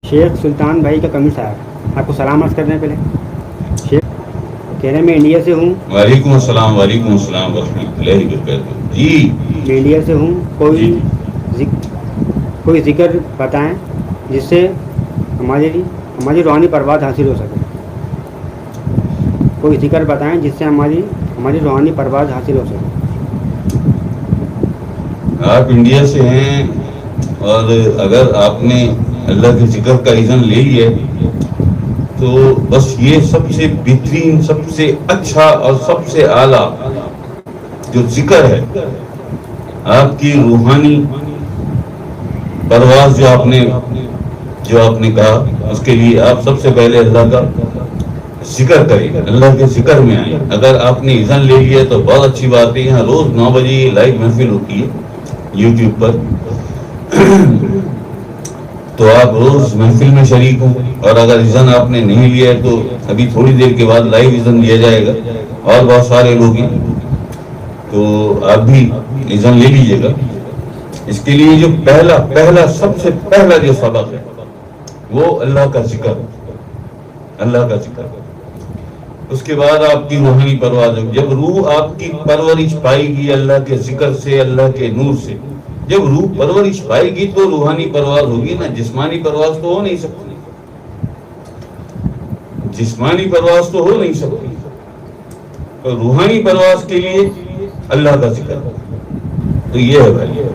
شیخ سلطان بھائی کا کمی صاحب، آپ کو سلام عرض کرنے پہلے شیخ کہہ رہے ہیں میں انڈیا سے ہوں۔ وعلیکم السلام ورحمۃ اللہ وبرکاتہ۔ جی میں انڈیا سے ہوں۔ کوئی ذکر بتائیں جس سے ہماری روحانی پرواز حاصل ہو سکے۔ کوئی ذکر بتائیں جس سے ہماری روحانی پرواز حاصل ہو سکے۔ آپ انڈیا سے ہیں اور اگر آپ نے اللہ کے ذکر کا اذن لے لیا تو بس یہ سب سے بہترین، سب سے اچھا اور سب سے اعلیٰ جو ذکر ہے، آپ کی روحانی پرواز جو آپ نے کہا، اس کے لیے آپ سب سے پہلے اللہ کا ذکر کریں، اللہ کے ذکر میں آئیں۔ اگر آپ نے اذن لے لیا تو بہت اچھی بات ہے۔ یہاں روز 9 بجے لائیو محفل ہوتی ہے یوٹیوب پر، تو آپ روز محفل میں شریک ہوں۔ اور اگر اذن آپ نے نہیں لیا ہے تو ابھی تھوڑی دیر کے بعد لائیو اذن دیا جائے گا، اور بہت سارے لوگ ہیں، تو آپ بھی اذن لے لیجیے گا۔ اس کے لیے جو پہلا سب سے پہلا جو سبق ہے وہ اللہ کا ذکر، اللہ کا ذکر۔ اس کے بعد آپ کی روحانی پرواز ہوگی۔ جب روح آپ کی پرورش پائے گی اللہ کے ذکر سے، اللہ کے نور سے، جب روح پرورش پائے گی تو روحانی پرواز ہوگی نا۔ جسمانی پرواز تو ہو نہیں سکتی، جسمانی پرواز تو ہو نہیں سکتی، تو روحانی پرواز کے لیے اللہ کا ذکر، تو یہ ہے بھائی۔